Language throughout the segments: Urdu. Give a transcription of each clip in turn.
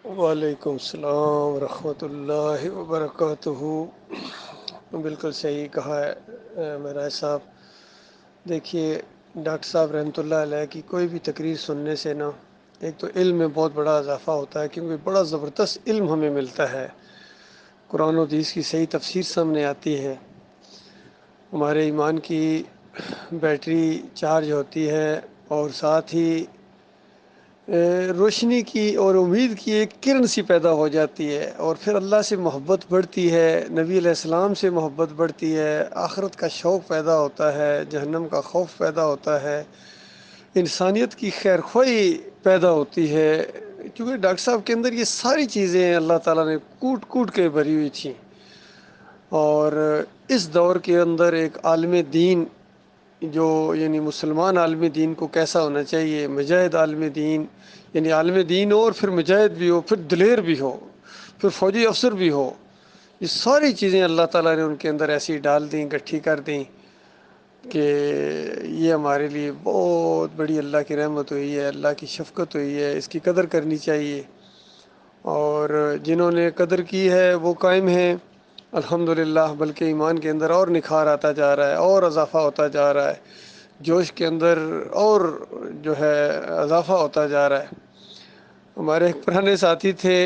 وعلیکم السلام ورحمۃ اللہ وبرکاتہ۔ بالکل صحیح کہا ہے معراج صاحب۔ دیکھیے، ڈاکٹر صاحب رحمۃ اللہ علیہ کی کوئی بھی تقریر سننے سے نا، ایک تو علم میں بہت بڑا اضافہ ہوتا ہے، کیونکہ بڑا زبردست علم ہمیں ملتا ہے، قرآن و حدیث کی صحیح تفسیر سامنے آتی ہے، ہمارے ایمان کی بیٹری چارج ہوتی ہے، اور ساتھ ہی روشنی کی اور امید کی ایک کرن سی پیدا ہو جاتی ہے، اور پھر اللہ سے محبت بڑھتی ہے، نبی علیہ السلام سے محبت بڑھتی ہے، آخرت کا شوق پیدا ہوتا ہے، جہنم کا خوف پیدا ہوتا ہے، انسانیت کی خیر خواہی پیدا ہوتی ہے، کیونکہ ڈاکٹر صاحب کے اندر یہ ساری چیزیں اللہ تعالیٰ نے کوٹ کوٹ کے بھری ہوئی تھیں۔ اور اس دور کے اندر ایک عالم دین جو یعنی مسلمان عالم دین کو کیسا ہونا چاہیے، مجاہد عالم دین، یعنی عالم دین ہو اور پھر مجاہد بھی ہو، پھر دلیر بھی ہو، پھر فوجی افسر بھی ہو، یہ ساری چیزیں اللہ تعالیٰ نے ان کے اندر ایسی ڈال دیں، گٹھی کر دیں کہ یہ ہمارے لیے بہت بڑی اللہ کی رحمت ہوئی ہے، اللہ کی شفقت ہوئی ہے، اس کی قدر کرنی چاہیے، اور جنہوں نے قدر کی ہے وہ قائم ہیں الحمدللہ، بلکہ ایمان کے اندر اور نکھار آتا جا رہا ہے، اور اضافہ ہوتا جا رہا ہے، جوش کے اندر اور جو ہے اضافہ ہوتا جا رہا ہے۔ ہمارے ایک پرانے ساتھی تھے،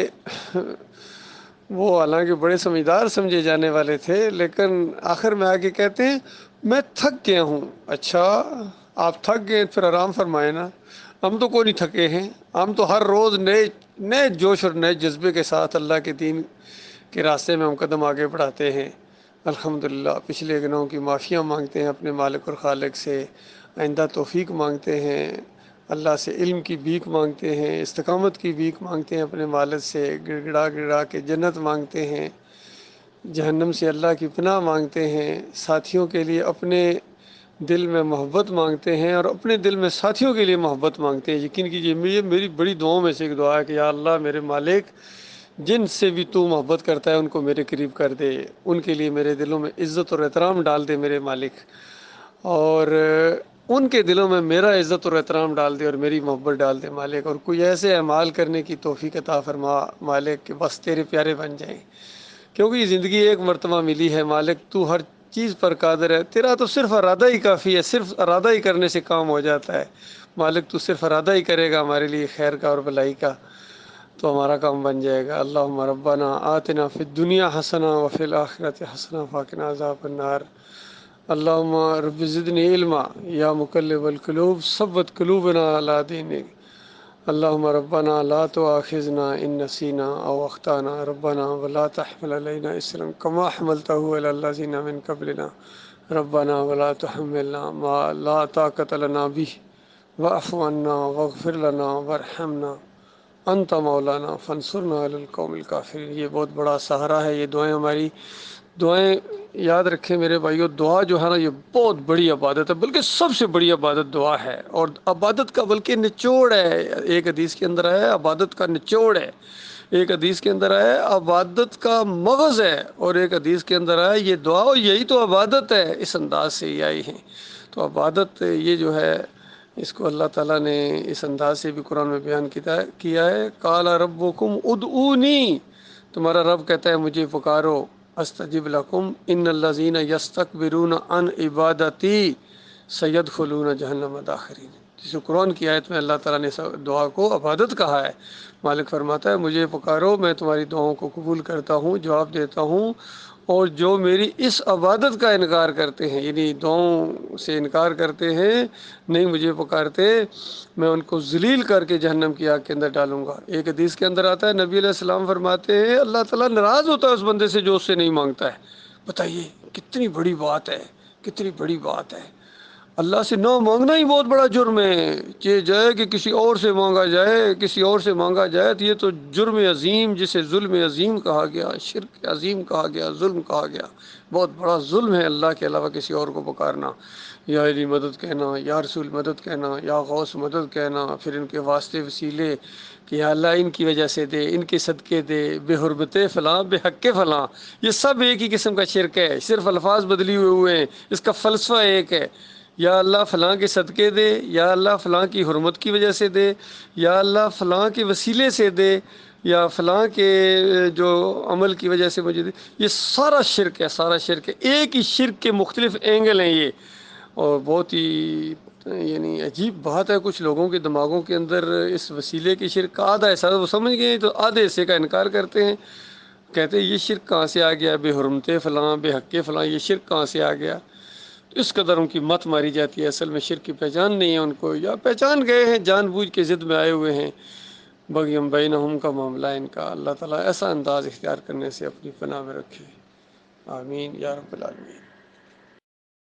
وہ حالانکہ بڑے سمجھدار سمجھے جانے والے تھے، لیکن آخر میں آ کے کہتے ہیں میں تھک گیا ہوں۔ اچھا، آپ تھک گئے پھر آرام فرمائے نا، ہم تو کوئی نہیں تھکے ہیں، ہم تو ہر روز نئے جوش اور نئے جذبے کے ساتھ اللہ کے دین کے راستے میں ہم قدم آگے بڑھاتے ہیں الحمدللہ۔ پچھلے گناہوں کی معافیاں مانگتے ہیں اپنے مالک اور خالق سے، آئندہ توفیق مانگتے ہیں اللہ سے، علم کی بھیک مانگتے ہیں، استقامت کی بھیک مانگتے ہیں اپنے مالک سے، گڑ گڑا گڑا کے جنت مانگتے ہیں، جہنم سے اللہ کی پناہ مانگتے ہیں، ساتھیوں کے لیے اپنے دل میں محبت مانگتے ہیں، اور اپنے دل میں ساتھیوں کے لیے محبت مانگتے ہیں۔ یقین کیجیے میری بڑی دعاؤں میں سے ایک دعا ہے کہ یا اللہ میرے مالک، جن سے بھی تو محبت کرتا ہے ان کو میرے قریب کر دے، ان کے لیے میرے دلوں میں عزت اور احترام ڈال دے میرے مالک، اور ان کے دلوں میں میرا عزت اور احترام ڈال دے اور میری محبت ڈال دے مالک، اور کوئی ایسے اعمال کرنے کی توفیق عطا فرما مالک کہ بس تیرے پیارے بن جائیں، کیونکہ یہ زندگی ایک مرتبہ ملی ہے مالک، تو ہر چیز پر قادر ہے، تیرا تو صرف ارادہ ہی کافی ہے، صرف ارادہ ہی کرنے سے کام ہو جاتا ہے مالک، تو صرف ارادہ ہی کرے گا ہمارے لیے خیر کا اور بھلائی کا تو ہمارا کام بن جائے گا۔ اللہم ربنا آتنا فی الدنیا حسنہ وفی الآخرۃ حسنہ وقنا عذاب النار۔ اللہم رب زدنی علما یا مقلب القلوب ثبت قلوبنا علی دینک۔ اللہم ربنا لا تؤاخذنا ان نسینا او اخطانا ربنا ولا تحمل علینا اصرا کما حملتہ علی الذین من قبلنا ربنا ولا تحملنا ما لا طاقۃ لنا به واعف عنا واغفر لنا وارحمنا انت مولانا فانصرنا علی القوم الکافرین۔ یہ بہت بڑا سہارا ہے، یہ دعائیں ہماری دعائیں یاد رکھیں میرے بھائیو، دعا جو ہے نا یہ بہت بڑی عبادت ہے، بلکہ سب سے بڑی عبادت دعا ہے، اور عبادت کا بلکہ نچوڑ ہے۔ ایک حدیث کے اندر ہے عبادت کا نچوڑ ہے، ایک حدیث کے اندر ہے عبادت کا مغز ہے، اور ایک حدیث کے اندر ہے یہ دعا یہی تو عبادت ہے، اس انداز سے یہ آئی ہیں۔ تو عبادت یہ جو ہے اس کو اللہ تعالیٰ نے اس انداز سے بھی قرآن میں بیان کیا ہے، قال ربکم ادعونی، تمہارا رب کہتا ہے مجھے پکارو، استجب لکم ان الذین یستکبرون عن عبادتی سیدخلون جہنم داخرین۔ جسے قرآن کی آیت میں اللہ تعالیٰ نے دعا کو عبادت کہا ہے، مالک فرماتا ہے مجھے پکارو، میں تمہاری دعاؤں کو قبول کرتا ہوں، جواب دیتا ہوں، اور جو میری اس عبادت کا انکار کرتے ہیں، یعنی دعاؤں سے انکار کرتے ہیں، نہیں مجھے پکارتے، میں ان کو ذلیل کر کے جہنم کی آگ کے اندر ڈالوں گا۔ ایک حدیث کے اندر آتا ہے نبی علیہ السلام فرماتے ہیں اللہ تعالیٰ ناراض ہوتا ہے اس بندے سے جو اس سے نہیں مانگتا ہے۔ بتائیے کتنی بڑی بات ہے، کتنی بڑی بات ہے، اللہ سے نہ مانگنا ہی بہت بڑا جرم ہے، یہ جائے کہ کسی اور سے مانگا جائے، کسی اور سے مانگا جائے تو یہ تو جرم عظیم، جسے ظلم عظیم کہا گیا، شرک عظیم کہا گیا، ظلم کہا گیا، بہت بڑا ظلم ہے اللہ کے علاوہ کسی اور کو پکارنا، یا علی مدد کہنا، یا رسول مدد کہنا، یا غوث مدد کہنا، پھر ان کے واسطے وسیلے کہ یا اللہ ان کی وجہ سے دے، ان کے صدقے دے، بے حرمت فلاں، بے حق فلاں، یہ سب ایک ہی قسم کا شرک ہے، صرف الفاظ بدلی ہوئے ہیں، اس کا فلسفہ ایک ہے، یا اللہ فلاں کے صدقے دے، یا اللہ فلاں کی حرمت کی وجہ سے دے، یا اللہ فلاں کے وسیلے سے دے، یا فلاں کے جو عمل کی وجہ سے مجھے یہ سارا شرک ہے، سارا شرک ہے۔ ایک ہی شرک کے مختلف اینگل ہیں یہ، اور بہت ہی یعنی عجیب بات ہے، کچھ لوگوں کے دماغوں کے اندر اس وسیلے کی شرک کا آدھا حصہ وہ سمجھ گئے تو آدھے حصے کا انکار کرتے ہیں، کہتے ہیں یہ شرک کہاں سے آ گیا، بے حرمت فلاں، بے حق فلاں، یہ شرک کہاں سے آ گیا۔ اس قدر ان کی مت ماری جاتی ہے، اصل میں شرک کی پہچان نہیں ہے ان کو، یا پہچان گئے ہیں جان بوجھ کے ضد میں آئے ہوئے ہیں۔ بغیم بینہم کا معاملہ ان کا، اللہ تعالیٰ ایسا انداز اختیار کرنے سے اپنی پناہ میں رکھے، آمین یا رب العالمین۔